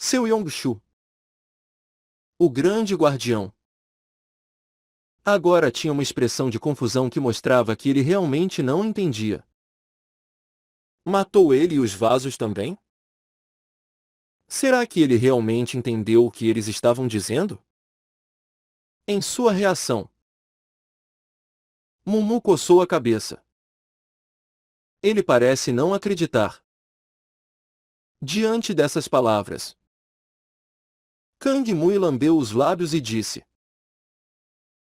Seu Yong-shu, o grande guardião. Agora tinha uma expressão de confusão que mostrava que ele realmente não entendia. Matou ele e os vasos também? Será que ele realmente entendeu o que eles estavam dizendo? Em sua reação, Mumu coçou a cabeça. Ele parece não acreditar. Diante dessas palavras, Kang Mui lambeu os lábios e disse: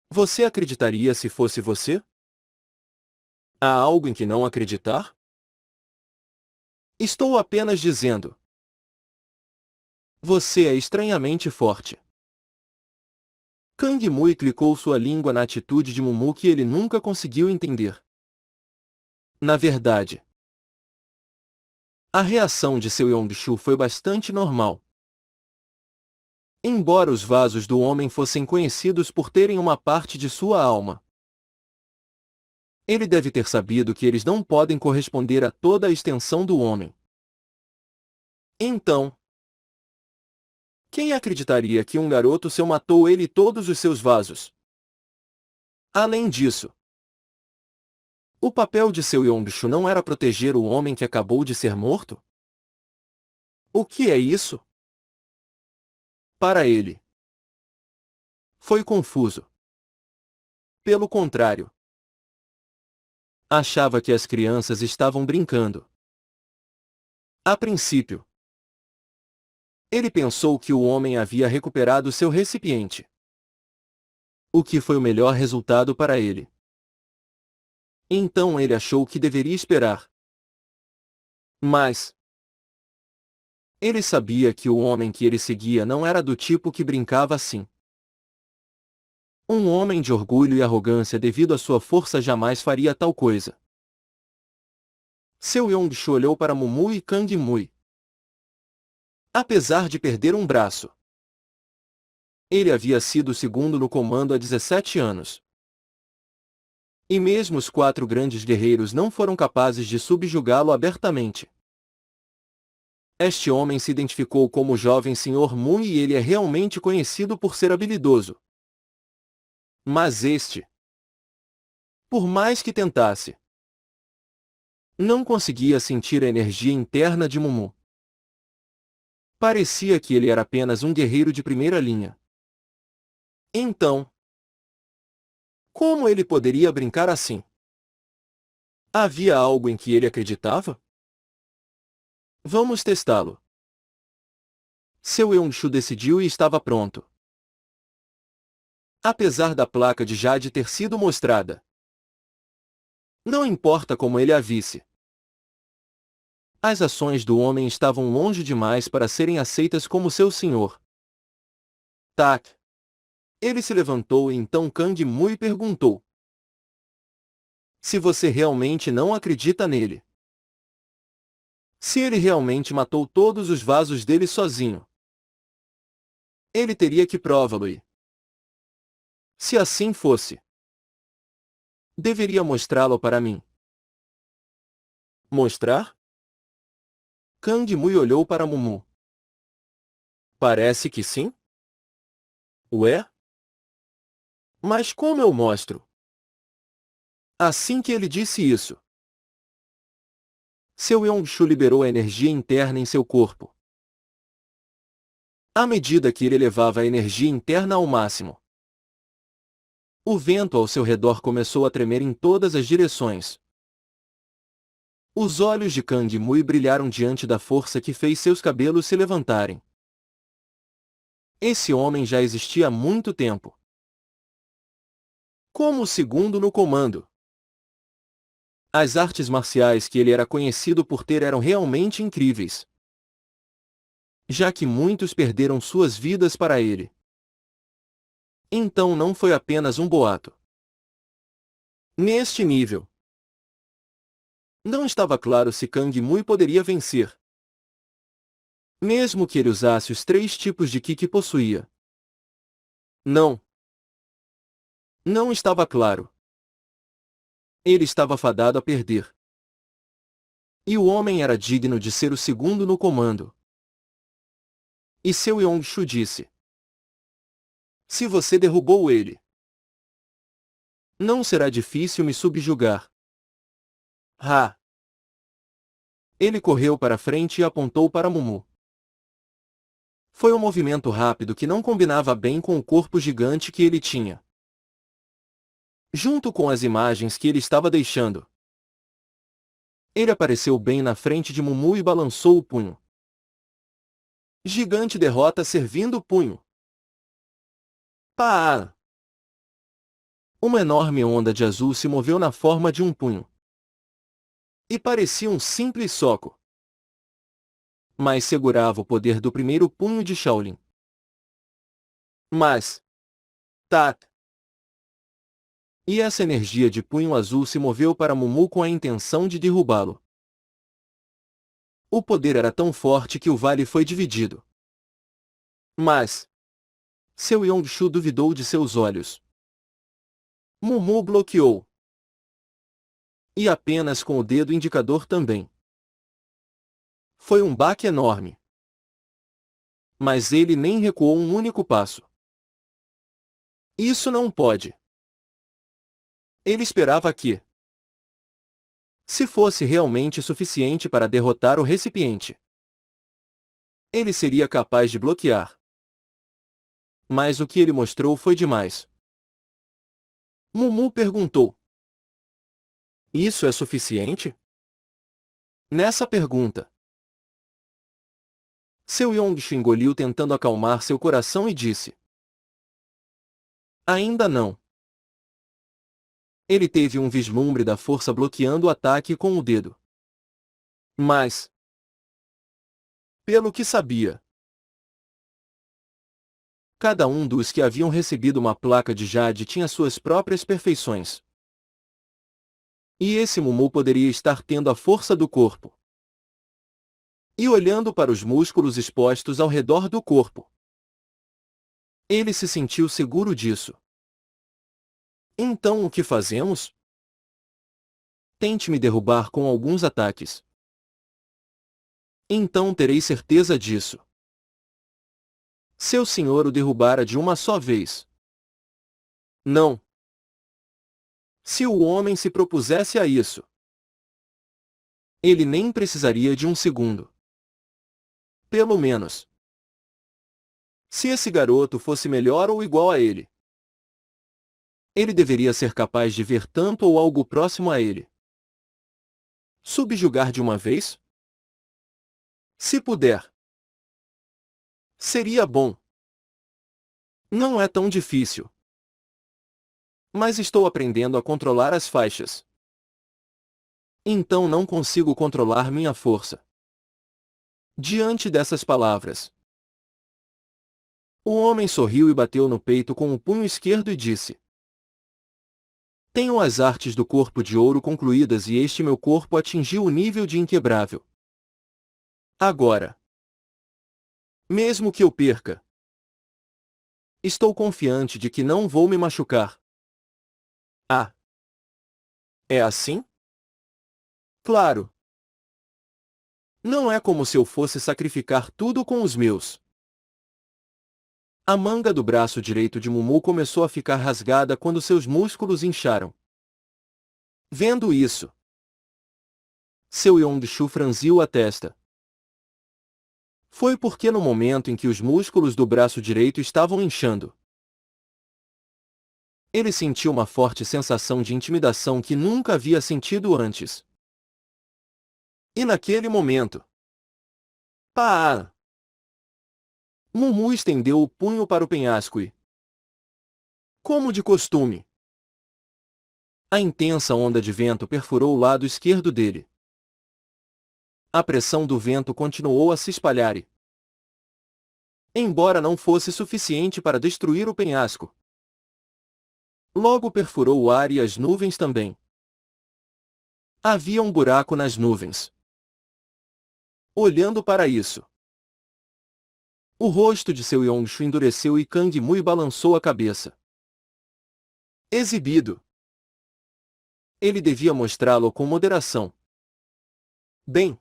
Você acreditaria se fosse você? Há algo em que não acreditar? Estou apenas dizendo. Você é estranhamente forte. Kang Mui clicou sua língua na atitude de Mumu que ele nunca conseguiu entender. Na verdade, a reação de seu Yong-shu foi bastante normal. Embora os vasos do homem fossem conhecidos por terem uma parte de sua alma, ele deve ter sabido que eles não podem corresponder a toda a extensão do homem. Então, quem acreditaria que um garoto seu matou ele e todos os seus vasos? Além disso, o papel de seu Yong-shu não era proteger o homem que acabou de ser morto? O que é isso? Para ele, foi confuso. Pelo contrário, achava que as crianças estavam brincando. A princípio, ele pensou que o homem havia recuperado seu recipiente, o que foi o melhor resultado para ele. Então ele achou que deveria esperar. Mas ele sabia que o homem que ele seguia não era do tipo que brincava assim. Um homem de orgulho e arrogância devido à sua força jamais faria tal coisa. Seu Yong-shu olhou para Mumu e Kang Mui. Apesar de perder um braço, ele havia sido o segundo no comando há 17 anos. E mesmo os 4 grandes guerreiros não foram capazes de subjugá-lo abertamente. Este homem se identificou como o jovem Sr. Mu e ele é realmente conhecido por ser habilidoso. Mas este, por mais que tentasse, não conseguia sentir a energia interna de Mumu. Parecia que ele era apenas um guerreiro de primeira linha. Então, como ele poderia brincar assim? Havia algo em que ele acreditava? Vamos testá-lo. Seu Yong-shu decidiu e estava pronto. Apesar da placa de Jade ter sido mostrada, não importa como ele a visse, as ações do homem estavam longe demais para serem aceitas como seu senhor. Tac. Ele se levantou e então Kang Mui perguntou: Se você realmente não acredita nele? Se ele realmente matou todos os vasos dele sozinho, ele teria que prová-lo e, se assim fosse, deveria mostrá-lo para mim. Mostrar? Kang Mui olhou para Mumu. Parece que sim. Ué? Mas como eu mostro? Assim que ele disse isso, seu Yong-shu liberou a energia interna em seu corpo. À medida que ele elevava a energia interna ao máximo, o vento ao seu redor começou a tremer em todas as direções. Os olhos de Kang Mui brilharam diante da força que fez seus cabelos se levantarem. Esse homem já existia há muito tempo. Como o segundo no comando. As artes marciais que ele era conhecido por ter eram realmente incríveis, já que muitos perderam suas vidas para ele. Então não foi apenas um boato. Neste nível, não estava claro se Kang Mui poderia vencer. Mesmo que ele usasse os 3 tipos de Ki que possuía. Não. Não estava claro. Ele estava fadado a perder. E o homem era digno de ser o segundo no comando. E Seu Yong-shu disse: se você derrubou ele, não será difícil me subjugar. Ha! Ele correu para frente e apontou para Mumu. Foi um movimento rápido que não combinava bem com o corpo gigante que ele tinha. Junto com as imagens que ele estava deixando, ele apareceu bem na frente de Mumu e balançou o punho. Gigante derrota servindo o punho. Pá! Uma enorme onda de azul se moveu na forma de um punho. E parecia um simples soco, mas segurava o poder do primeiro punho de Shaolin. Mas, tac! E essa energia de punho azul se moveu para Mumu com a intenção de derrubá-lo. O poder era tão forte que o vale foi dividido. Mas, Seu Yong-shu duvidou de seus olhos. Mumu bloqueou. E apenas com o dedo indicador também. Foi um baque enorme. Mas ele nem recuou um único passo. Isso não pode. Ele esperava que, se fosse realmente suficiente para derrotar o recipiente, ele seria capaz de bloquear. Mas o que ele mostrou foi demais. Mumu perguntou: isso é suficiente? Nessa pergunta, Seu Yong-shu engoliu tentando acalmar seu coração e disse: ainda não. Ele teve um vislumbre da força bloqueando o ataque com o dedo. Mas, pelo que sabia, cada um dos que haviam recebido uma placa de jade tinha suas próprias perfeições. E esse Mumu poderia estar tendo a força do corpo. E olhando para os músculos expostos ao redor do corpo, ele se sentiu seguro disso. Então o que fazemos? Tente me derrubar com alguns ataques. Então terei certeza disso. Seu senhor o derrubara de uma só vez. Não. Se o homem se propusesse a isso, ele nem precisaria de um segundo. Pelo menos, se esse garoto fosse melhor ou igual a ele, ele deveria ser capaz de ver tanto ou algo próximo a ele. Subjugar de uma vez? Se puder. Seria bom. Não é tão difícil. Mas estou aprendendo a controlar as faixas. Então não consigo controlar minha força. Diante dessas palavras, o homem sorriu e bateu no peito com o punho esquerdo e disse: tenho as artes do corpo de ouro concluídas e este meu corpo atingiu o nível de inquebrável. Agora, mesmo que eu perca, estou confiante de que não vou me machucar. Ah! É assim? Claro! Não é como se eu fosse sacrificar tudo com os meus. A manga do braço direito de Mumu começou a ficar rasgada quando seus músculos incharam. Vendo isso, Seu Yong-shu franziu a testa. Foi porque no momento em que os músculos do braço direito estavam inchando, ele sentiu uma forte sensação de intimidação que nunca havia sentido antes. E naquele momento, pá! Mumu estendeu o punho para o penhasco e, como de costume, a intensa onda de vento perfurou o lado esquerdo dele. A pressão do vento continuou a se espalhar e, embora não fosse suficiente para destruir o penhasco, logo perfurou o ar e as nuvens também. Havia um buraco nas nuvens. Olhando para isso, o rosto de Seu Yong-shu endureceu e Kang Mui balançou a cabeça. Exibido. Ele devia mostrá-lo com moderação. Bem,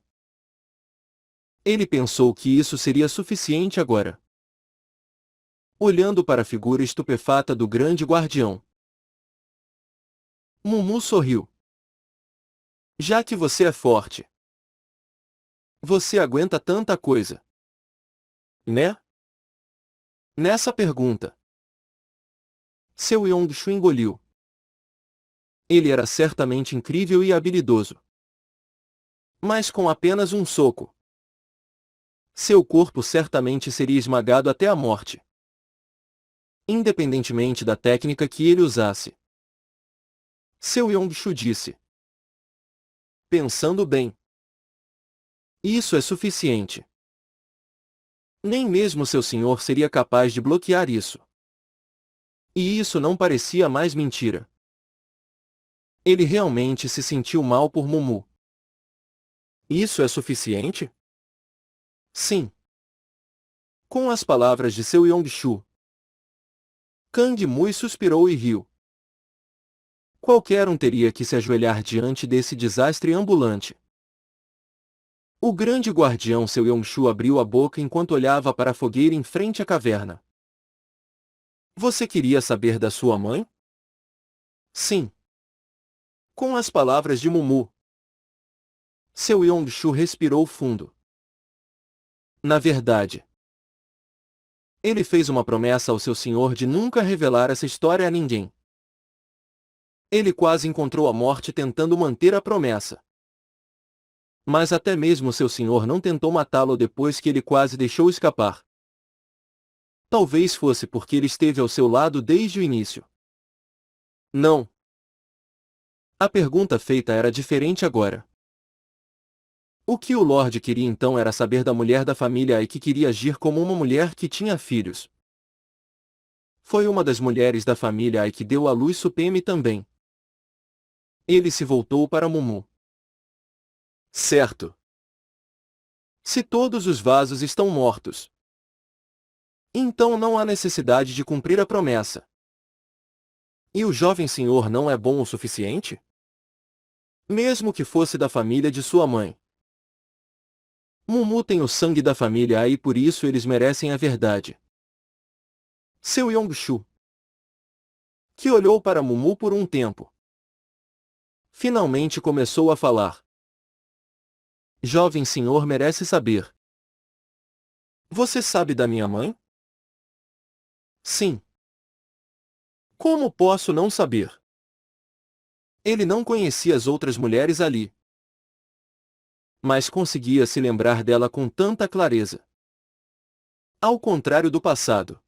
ele pensou que isso seria suficiente agora. olhando para a figura estupefata do grande guardião. Mumu sorriu. Já que você é forte, você aguenta tanta coisa, né? Nessa pergunta, seu Yong-Shu engoliu. Ele era certamente incrível e habilidoso. Mas com apenas um soco, seu corpo certamente seria esmagado até a morte, independentemente da técnica que ele usasse. Seu Yong-Shu disse. Pensando bem, isso é suficiente. Nem mesmo seu senhor seria capaz de bloquear isso. E isso não parecia mais mentira. Ele realmente se sentiu mal por Mumu. Isso é suficiente? Sim. Com as palavras de seu Yong-Shu, Kang Mui suspirou e riu. Qualquer um teria que se ajoelhar diante desse desastre ambulante. O grande guardião seu Yong-Shu abriu a boca enquanto olhava para a fogueira em frente à caverna. Você queria saber da sua mãe? Sim. Com as palavras de Mumu, seu Yong-Shu respirou fundo. Na verdade, ele fez uma promessa ao seu senhor de nunca revelar essa história a ninguém. Ele quase encontrou a morte tentando manter a promessa. Mas até mesmo seu senhor não tentou matá-lo depois que ele quase deixou escapar. Talvez fosse porque ele esteve ao seu lado desde o início. Não. A pergunta feita era diferente agora. O que o Lorde queria então era saber da mulher da família e que queria agir como uma mulher que tinha filhos. Foi uma das mulheres da família Ai que deu à luz Supeme também. Ele se voltou para Mumu. Certo. Se todos os vasos estão mortos, então não há necessidade de cumprir a promessa. E o jovem senhor não é bom o suficiente? Mesmo que fosse da família de sua mãe. Mumu tem o sangue da família Ai e por isso eles merecem a verdade. Seu Yong-Shu, que olhou para Mumu por um tempo, finalmente começou a falar. Jovem senhor merece saber. Você sabe da minha mãe? Sim. Como posso não saber? Ele não conhecia as outras mulheres ali, mas conseguia se lembrar dela com tanta clareza. Ao contrário do passado.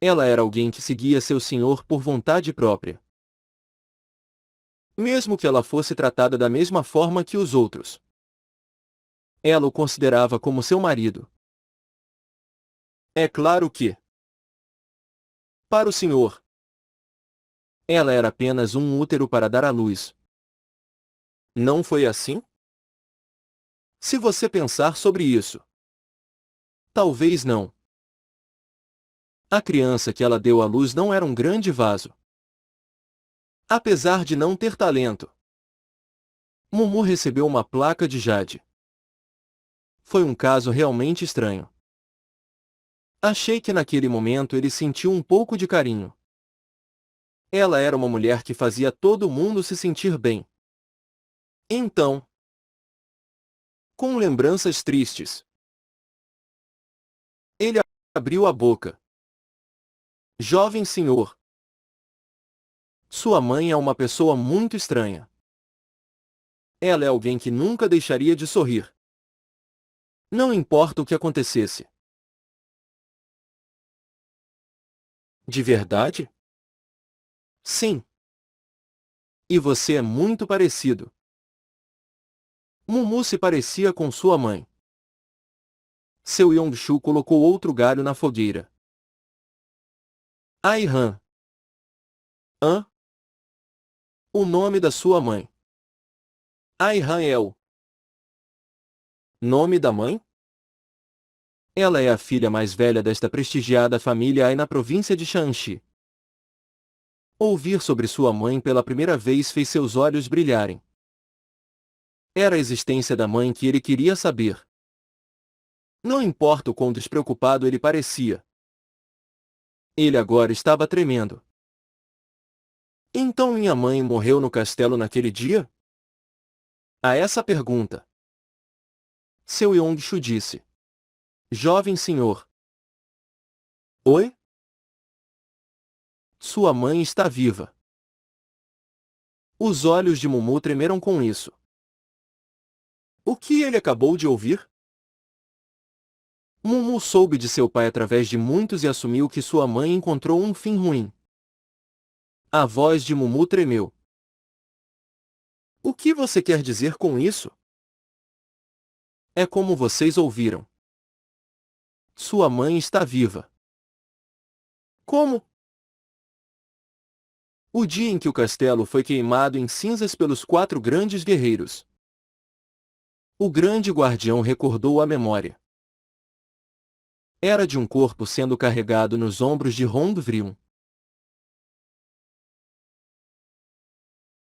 Ela era alguém que seguia seu senhor por vontade própria. Mesmo que ela fosse tratada da mesma forma que os outros. Ela o considerava como seu marido. É claro que, para o senhor, ela era apenas um útero para dar à luz. Não foi assim? Se você pensar sobre isso. Talvez não. A criança que ela deu à luz não era um grande vaso. Apesar de não ter talento, Mumu recebeu uma placa de jade. Foi um caso realmente estranho. Achei que naquele momento ele sentiu um pouco de carinho. Ela era uma mulher que fazia todo mundo se sentir bem. Então, com lembranças tristes, ele abriu a boca. Jovem senhor, sua mãe é uma pessoa muito estranha. Ela é alguém que nunca deixaria de sorrir. Não importa o que acontecesse. De verdade? Sim. E você é muito parecido. Mumu se parecia com sua mãe. Seu Yong-Shu colocou outro galho na fogueira. Ai-Han. Hã? O nome da sua mãe. Ai-Han é o nome da mãe? Ela é a filha mais velha desta prestigiada família Ai na província de Shanxi. Ouvir sobre sua mãe pela primeira vez fez seus olhos brilharem. Era a existência da mãe que ele queria saber. Não importa o quão despreocupado ele parecia. Ele agora estava tremendo. Então minha mãe morreu no castelo naquele dia? A essa pergunta, seu Yong-shu disse. Jovem senhor. Oi? Sua mãe está viva. Os olhos de Mumu tremeram com isso. O que ele acabou de ouvir? Mumu soube de seu pai através de muitos e assumiu que sua mãe encontrou um fim ruim. A voz de Mumu tremeu. O que você quer dizer com isso? É como vocês ouviram. Sua mãe está viva. Como? O dia em que o castelo foi queimado em cinzas pelos 4 grandes guerreiros. O grande guardião recordou a memória. Era de um corpo sendo carregado nos ombros de Rondvryon.